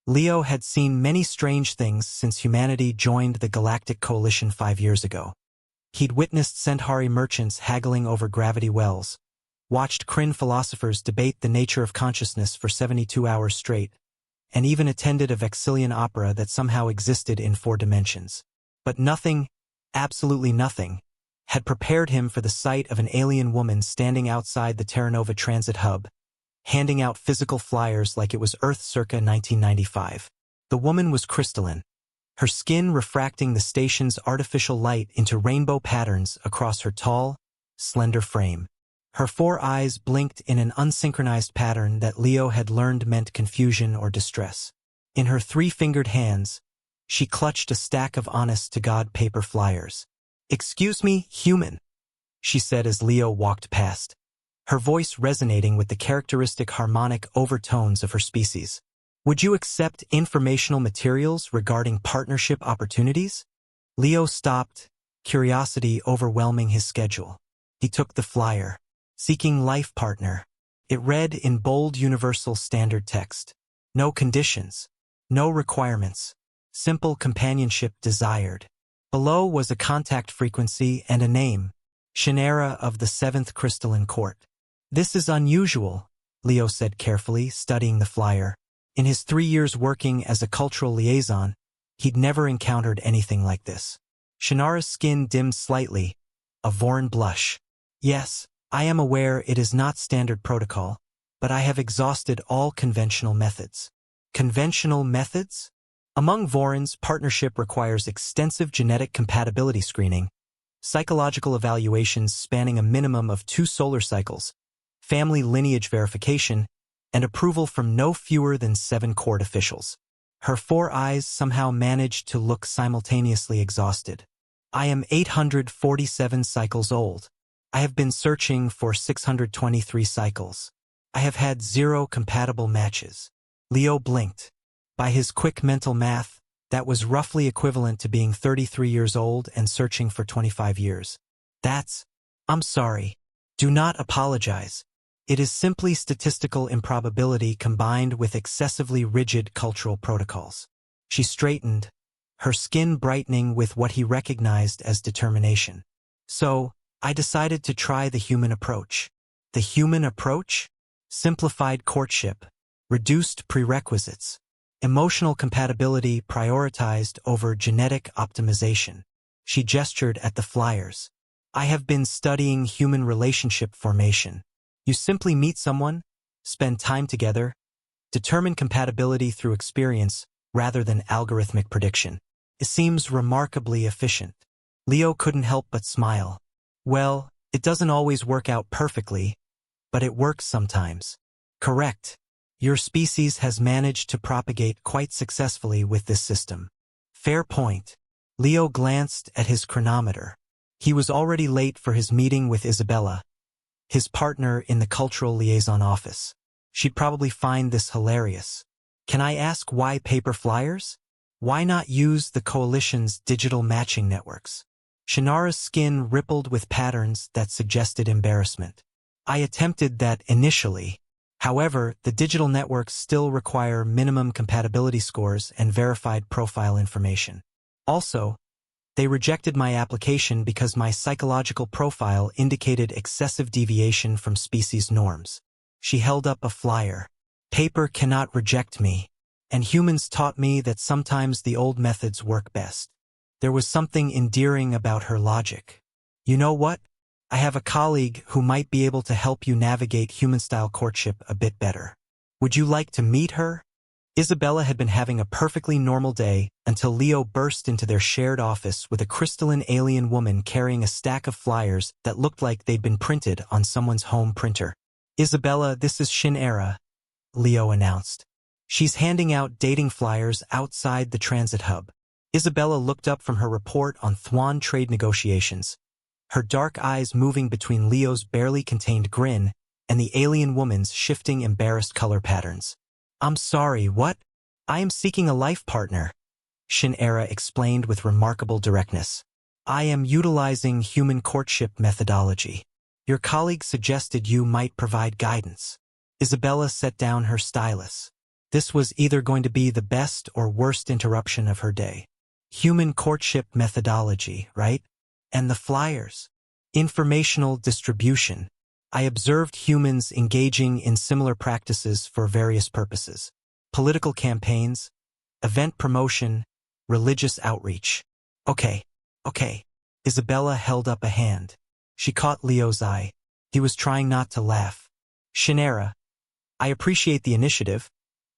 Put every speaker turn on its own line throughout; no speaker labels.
Leo had seen many strange things since humanity joined the Galactic Coalition 5 years ago. He'd witnessed Centauri merchants haggling over gravity wells, watched Kryn philosophers debate the nature of consciousness for 72 hours straight, and even attended a Vexillian opera that somehow existed in 4 dimensions. But nothing, absolutely nothing, had prepared him for the sight of an alien woman standing outside the Terra Nova Transit Hub, handing out physical flyers like it was Earth circa 1995. The woman was crystalline, her skin refracting the station's artificial light into rainbow patterns across her tall, slender frame. Her 4 eyes blinked in an unsynchronized pattern that Leo had learned meant confusion or distress. In her 3-fingered hands, she clutched a stack of honest-to-God paper flyers. "Excuse me, human," she said as Leo walked past, her voice resonating with the characteristic harmonic overtones of her species. "Would you accept informational materials regarding partnership opportunities?" Leo stopped, curiosity overwhelming his schedule. He took the flyer. "Seeking life partner." It read in bold universal standard text. No conditions. No requirements. Simple companionship desired. Below was a contact frequency and a name, Shinera of the 7th Crystalline Court. "This is unusual," Leo said carefully, studying the flyer. In his 3 years working as a cultural liaison, he'd never encountered anything like this. Shinara's skin dimmed slightly, a Voran blush. "Yes, I am aware it is not standard protocol, but I have exhausted all conventional methods." Conventional methods? Among Vorans, partnership requires extensive genetic compatibility screening, psychological evaluations spanning a minimum of 2 solar cycles, family lineage verification, and approval from no fewer than 7 court officials. Her 4 eyes somehow managed to look simultaneously exhausted. "I am 847 cycles old. I have been searching for 623 cycles. I have had 0 compatible matches." Leo blinked. By his quick mental math, that was roughly equivalent to being 33 years old and searching for 25 years. "I'm sorry. Do not apologize. It is simply statistical improbability combined with excessively rigid cultural protocols." She straightened, her skin brightening with what he recognized as determination. "So, I decided to try the human approach." The human approach? Simplified courtship, reduced prerequisites, emotional compatibility prioritized over genetic optimization. She gestured at the flyers. "I have been studying human relationship formation. You simply meet someone, spend time together, determine compatibility through experience rather than algorithmic prediction. It seems remarkably efficient." Leo couldn't help but smile. "Well, it doesn't always work out perfectly, but it works sometimes." "Correct. Your species has managed to propagate quite successfully with this system." "Fair point." Leo glanced at his chronometer. He was already late for his meeting with Isabella, his partner in the Cultural Liaison Office. She'd probably find this hilarious. "Can I ask why paper flyers? Why not use the Coalition's digital matching networks?" Shinara's skin rippled with patterns that suggested embarrassment. "I attempted that initially. However, the digital networks still require minimum compatibility scores and verified profile information. Also, they rejected my application because my psychological profile indicated excessive deviation from species norms." She held up a flyer. "Paper cannot reject me, and humans taught me that sometimes the old methods work best." There was something endearing about her logic. "You know what? I have a colleague who might be able to help you navigate human-style courtship a bit better. Would you like to meet her?" Isabella had been having a perfectly normal day until Leo burst into their shared office with a crystalline alien woman carrying a stack of flyers that looked like they'd been printed on someone's home printer. "Isabella, this is Shinera," Leo announced. "She's handing out dating flyers outside the transit hub." Isabella looked up from her report on Thwan trade negotiations, her dark eyes moving between Leo's barely contained grin and the alien woman's shifting embarrassed color patterns. "I'm sorry, what? I am seeking a life partner," Shinera explained with remarkable directness. "I am utilizing human courtship methodology. Your colleague suggested you might provide guidance." Isabella set down her stylus. This was either going to be the best or worst interruption of her day. Human courtship methodology, right? And the flyers. Informational distribution. I observed humans engaging in similar practices for various purposes. Political campaigns, event promotion, religious outreach. Okay. Isabella held up a hand. She caught Leo's eye. He was trying not to laugh. Shannara, I appreciate the initiative,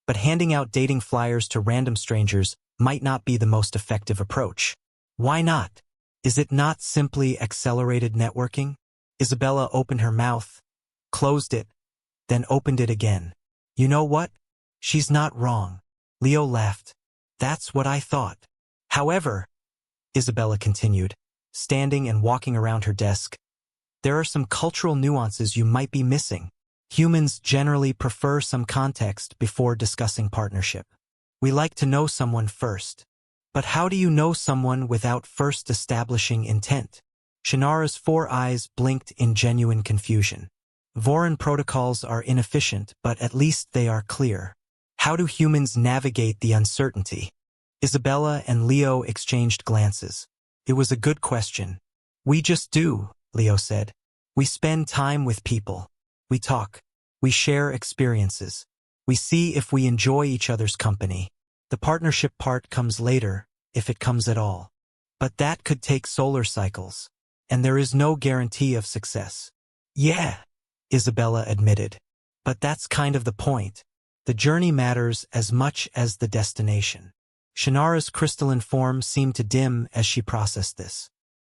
but handing out dating flyers to random strangers might not be the most effective approach. Why not? Is it not simply accelerated networking? Isabella opened her mouth, closed it, then opened it again. You know what? She's not wrong. Leo laughed. That's what I thought. However, Isabella continued, standing and walking around her desk, there are some cultural nuances you might be missing. Humans generally prefer some context before discussing partnership. We like to know someone first. But how do you know someone without first establishing intent? Shannara's 4 eyes blinked in genuine confusion. Voron protocols are inefficient, but at least they are clear. How do humans navigate the uncertainty? Isabella and Leo exchanged glances. It was a good question. We just do, Leo said. We spend time with people. We talk. We share experiences. We see if we enjoy each other's company. The partnership part comes later, if it comes at all. But that could take solar cycles. And there is no guarantee of success. Yeah, Isabella admitted. But that's kind of the point. The journey matters as much as the destination. Shannara's crystalline form seemed to dim as she processed this.